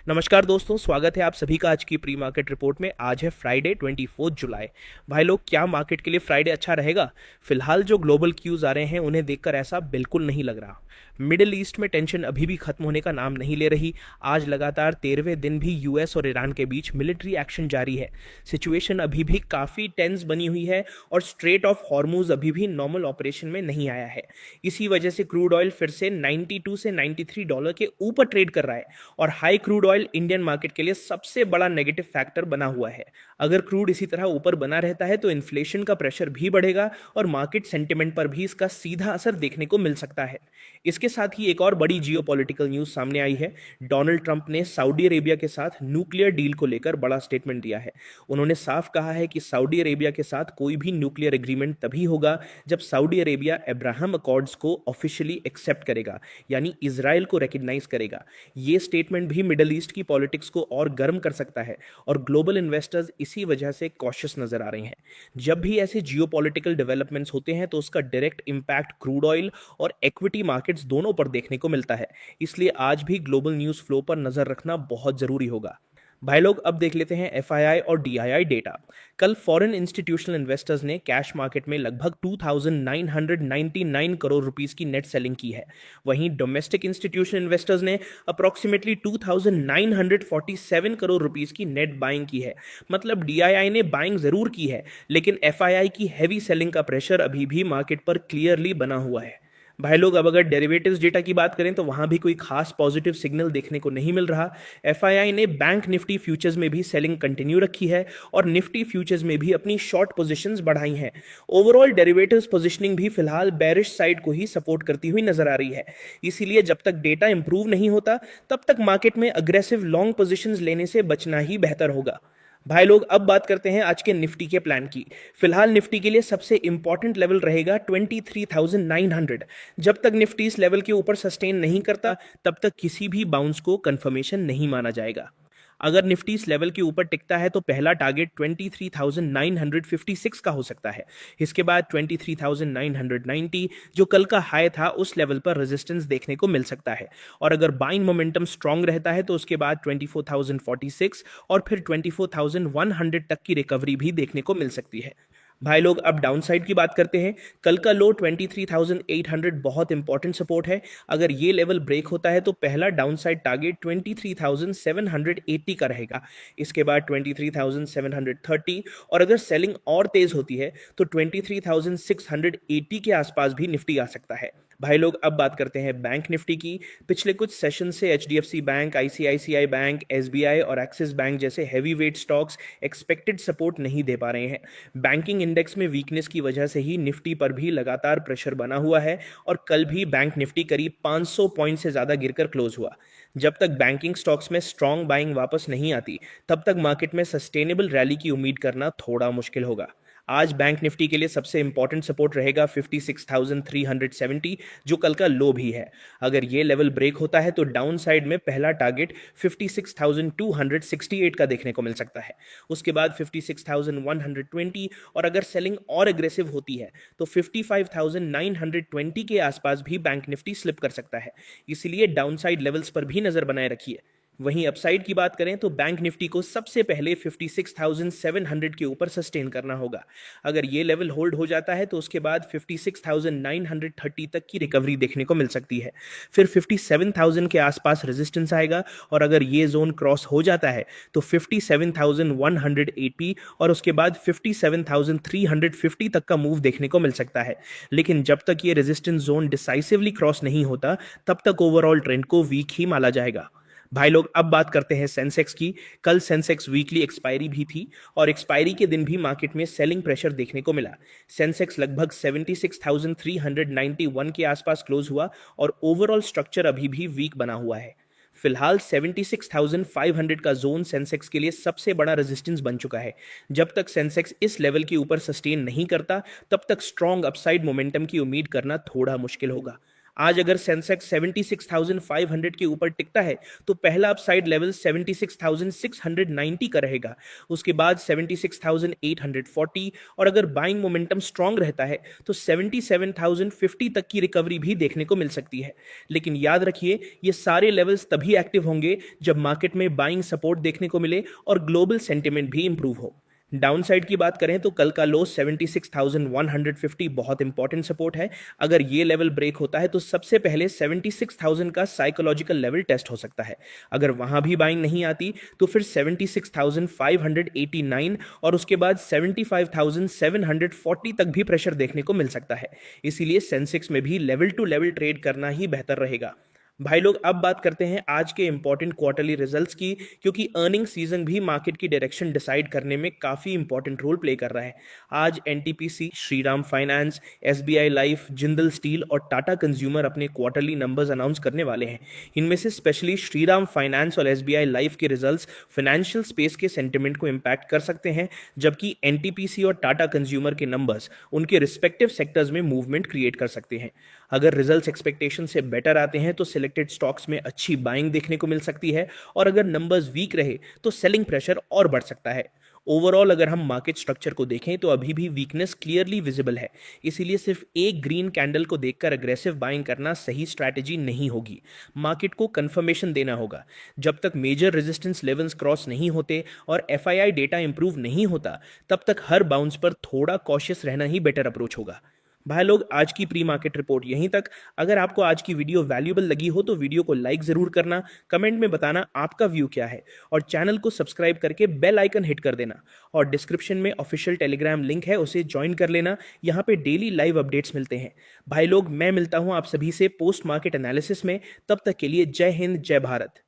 नमस्कार दोस्तों, स्वागत है आप सभी का आज की प्री मार्केट रिपोर्ट में। आज है फ्राइडे 24 जुलाई। भाई लोग, क्या मार्केट के लिए फ्राइडे अच्छा रहेगा? फिलहाल जो ग्लोबल क्यूज आ रहे हैं उन्हें देखकर ऐसा बिल्कुल नहीं लग रहा। मिडिल ईस्ट में टेंशन अभी भी खत्म होने का नाम नहीं ले रही। आज लगातार 13वें दिन भी यूएस और ईरान के बीच मिलिट्री एक्शन जारी है। सिचुएशन अभी भी काफ़ी टेंस बनी हुई है और स्ट्रेट ऑफ हॉर्मूज अभी भी नॉर्मल ऑपरेशन में नहीं आया है। इसी वजह से क्रूड ऑयल फिर से 92 से $93 के ऊपर ट्रेड कर रहा है और high crude oil Indian market के लिए सबसे बड़ा नेगेटिव फैक्टर बना हुआ है। अगर क्रूड इसी तरह ऊपर बना रहता है तो इन्फ्लेशन का प्रेशर भी बढ़ेगा और मार्केट सेंटिमेंट पर भी इसका सीधा असर देखने को मिल सकता है। इसके साथ ही एक और बड़ी जियोपॉलिटिकल न्यूज सामने आई है। डोनाल्ड ट्रंप ने सऊदी अरेबिया के साथ न्यूक्लियर डील को लेकर बड़ा स्टेटमेंट दिया है। उन्होंने साफ कहा है कि सऊदी अरेबिया के साथ कोई भी न्यूक्लियर एग्रीमेंट तभी होगा जब सऊदी अरेबिया अब्राहम अकॉर्ड्स को ऑफिशियली एक्सेप्ट करेगा, यानी इजराइल को रिकग्नाइज करेगा। ये स्टेटमेंट भी मिडल ईस्ट की पॉलिटिक्स को और गर्म कर सकता है और ग्लोबल इन्वेस्टर्स इसी वजह से कॉशियस नजर आ रहे हैं। जब भी ऐसे जियोपॉलिटिकल डेवलपमेंट्स होते हैं तो उसका डायरेक्ट इंपैक्ट क्रूड ऑयल और इक्विटी मार्केट्स दोनों पर देखने को मिलता है। इसलिए आज भी ग्लोबल न्यूज़ फ्लो पर नजर रखना बहुत जरूरी होगा। भाई लोग, अब देख लेते हैं एफआईआई और डीआईआई डेटा। कल फॉरेन इंस्टीट्यूशनल इन्वेस्टर्स ने कैश मार्केट में लगभग 2999 करोड़ रुपीस की नेट सेलिंग की है। वहीं डोमेस्टिक इंस्टीट्यूशनल इन्वेस्टर्स ने अप्रोक्सीमेटली 2947 करोड़ रुपीस की नेट बाइंग की है। मतलब डीआईआई ने बाइंग जरूर की है, लेकिन एफआईआई की हैवी सेलिंग का प्रेशर अभी भी मार्केट पर क्लियरली बना हुआ है। भाई लोग, अब अगर डेरिवेटिव्स डेटा की बात करें तो वहां भी कोई खास पॉजिटिव सिग्नल देखने को नहीं मिल रहा। एफआईआई ने बैंक निफ्टी फ्यूचर्स में भी सेलिंग कंटिन्यू रखी है और निफ्टी फ्यूचर्स में भी अपनी शॉर्ट पोजीशंस बढ़ाई हैं। ओवरऑल डेरिवेटिव्स पोजीशनिंग भी फिलहाल बेरिश साइड को ही सपोर्ट करती हुई नजर आ रही है। इसीलिए जब तक डेटा इंप्रूव नहीं होता तब तक मार्केट में अग्रेसिव लॉन्ग पोजीशंस लेने से बचना ही बेहतर होगा। भाई लोग, अब बात करते हैं आज के निफ्टी के प्लान की। फिलहाल निफ्टी के लिए सबसे इंपॉर्टेंट लेवल रहेगा 23,900। जब तक निफ्टी इस लेवल के ऊपर सस्टेन नहीं करता तब तक किसी भी बाउंस को कंफर्मेशन नहीं माना जाएगा। अगर निफ्टी इस लेवल के ऊपर टिकता है तो पहला टारगेट 23,956 का हो सकता है। इसके बाद 23,990 जो कल का हाई था उस लेवल पर रेजिस्टेंस देखने को मिल सकता है। और अगर बाइंग मोमेंटम स्ट्रांग रहता है तो उसके बाद 24,046 और फिर 24,100 तक की रिकवरी भी देखने को मिल सकती है। भाई लोग, अब डाउन साइड की बात करते हैं। कल का लो 23,800 बहुत इंपॉर्टेंट सपोर्ट है। अगर ये लेवल ब्रेक होता है तो पहला डाउन साइड टारगेट 23,780 का रहेगा। इसके बाद 23,730 और अगर सेलिंग और तेज होती है तो 23,680 के आसपास भी निफ्टी आ सकता है। भाई लोग, अब बात करते हैं बैंक निफ्टी की। पिछले कुछ सेशन से HDFC bank, ICICI bank, SBI और एक्सिस बैंक जैसे heavy weight stocks expected support नहीं दे पा रहे हैं। बैंकिंग इंडेक्स में वीकनेस की वजह से ही निफ्टी पर भी लगातार प्रेशर बना हुआ है और कल भी बैंक निफ्टी करीब 500 पॉइंट से ज्यादा गिरकर क्लोज हुआ। जब तक बैंकिंग स्टॉक्स में स्ट्रांग बाइंग वापस नहीं आती तब तक मार्केट में सस्टेनेबल रैली की उम्मीद करना थोड़ा मुश्किल होगा। आज बैंक निफ्टी के लिए सबसे इंपॉर्टेंट सपोर्ट रहेगा 56,370 जो कल का लो भी है। अगर ये लेवल ब्रेक होता है तो डाउन साइड में पहला टारगेट 56,268 का देखने को मिल सकता है। उसके बाद 56,120 और अगर सेलिंग और एग्रेसिव होती है तो 55,920 के आसपास भी बैंक निफ्टी स्लिप कर सकता है। इसीलिए डाउन साइड लेवल्स पर भी नजर बनाए रखिए। वहीं अपसाइड की बात करें तो बैंक निफ्टी को सबसे पहले 56,700 के ऊपर सस्टेन करना होगा। अगर ये लेवल होल्ड हो जाता है तो उसके बाद 56,930 तक की रिकवरी देखने को मिल सकती है। फिर 57,000 के आसपास रेजिस्टेंस आएगा और अगर ये जोन क्रॉस हो जाता है तो 57,180 और उसके बाद 57,350 तक का मूव देखने को मिल सकता है। लेकिन जब तक ये रेजिस्टेंस जोन डिसाइसिवली क्रॉस नहीं होता तब तक ओवरऑल ट्रेंड को वीक ही माना जाएगा। भाई लोग, अब बात करते हैं सेंसेक्स की। कल सेंसेक्स वीकली एक्सपायरी भी थी और एक्सपायरी के दिन भी मार्केट में सेलिंग प्रेशर देखने को मिला। सेंसेक्स लगभग 76,391 के आसपास क्लोज हुआ और ओवरऑल स्ट्रक्चर अभी भी वीक बना हुआ है। फिलहाल 76,500 का जोन सेंसेक्स के लिए सबसे बड़ा रेजिस्टेंस बन चुका है। जब तक सेंसेक्स इस लेवल के ऊपर सस्टेन नहीं करता तब तक स्ट्रॉन्ग अपसाइड मोमेंटम की उम्मीद करना थोड़ा मुश्किल होगा। आज अगर सेंसेक्स 76,500 के ऊपर टिकता है तो पहला अपसाइड लेवल 76,690 का रहेगा, उसके बाद 76,840, और अगर बाइंग मोमेंटम स्ट्रांग रहता है तो 77,050 तक की रिकवरी भी देखने को मिल सकती है। लेकिन याद रखिए, ये सारे लेवल्स तभी एक्टिव होंगे जब मार्केट में बाइंग सपोर्ट देखने को मिले और ग्लोबल सेंटिमेंट भी इंप्रूव हो। डाउनसाइड की बात करें तो कल का लो 76,150 बहुत इंपॉर्टेंट सपोर्ट है। अगर ये लेवल ब्रेक होता है तो सबसे पहले 76,000 का साइकोलॉजिकल लेवल टेस्ट हो सकता है। अगर वहां भी बाइंग नहीं आती तो फिर 76,589 और उसके बाद 75,740 तक भी प्रेशर देखने को मिल सकता है। इसीलिए सेंसेक्स में भी लेवल टू लेवल ट्रेड करना ही बेहतर रहेगा। भाई लोग, अब बात करते हैं आज के इंपॉर्टेंट क्वार्टरली रिजल्ट्स की, क्योंकि अर्निंग सीजन भी मार्केट की डायरेक्शन डिसाइड करने में काफी इंपॉर्टेंट रोल प्ले कर रहा है। आज NTPC, Shriram finance, SBI life, Jindal steel और टाटा कंज्यूमर अपने क्वार्टरली नंबर्स अनाउंस करने वाले हैं। इनमें से स्पेशली श्रीराम फाइनेंस और एसबीआई लाइफ के रिजल्ट्स फाइनेंशियल स्पेस के सेंटिमेंट को इंपैक्ट कर सकते हैं, जबकि एनटीपीसी और टाटा कंज्यूमर के नंबर्स उनके रिस्पेक्टिव सेक्टर्स में मूवमेंट क्रिएट कर सकते हैं। अगर रिजल्ट्स एक्सपेक्टेशन से बेटर आते हैं तो सिलेक्टेड स्टॉक्स में अच्छी बाइंग देखने को मिल सकती है, और अगर नंबर्स वीक रहे तो सेलिंग प्रेशर और बढ़ सकता है। ओवरऑल अगर हम मार्केट स्ट्रक्चर को देखें तो अभी भी वीकनेस क्लियरली विजिबल है, इसीलिए सिर्फ एक ग्रीन कैंडल को देखकर अग्रेसिव बाइंग करना सही स्ट्रैटेजी नहीं होगी। मार्केट को कंफर्मेशन देना होगा। जब तक मेजर रेजिस्टेंस लेवल्स क्रॉस नहीं होते और एफआईआई डेटा इंप्रूव नहीं होता, तब तक हर बाउंस पर थोड़ा कॉशियस रहना ही बेटर अप्रोच होगा। भाई लोग, आज की प्री मार्केट रिपोर्ट यहीं तक। अगर आपको आज की वीडियो वैल्यूएबल लगी हो तो वीडियो को लाइक जरूर करना, कमेंट में बताना आपका व्यू क्या है, और चैनल को सब्सक्राइब करके बेल आइकन हिट कर देना। और डिस्क्रिप्शन में ऑफिशियल टेलीग्राम लिंक है, उसे ज्वाइन कर लेना। यहाँ पे डेली लाइव अपडेट्स मिलते हैं। भाई लोग, मैं मिलता हूँ आप सभी से पोस्ट मार्केट एनालिसिस में। तब तक के लिए जय हिंद, जय भारत।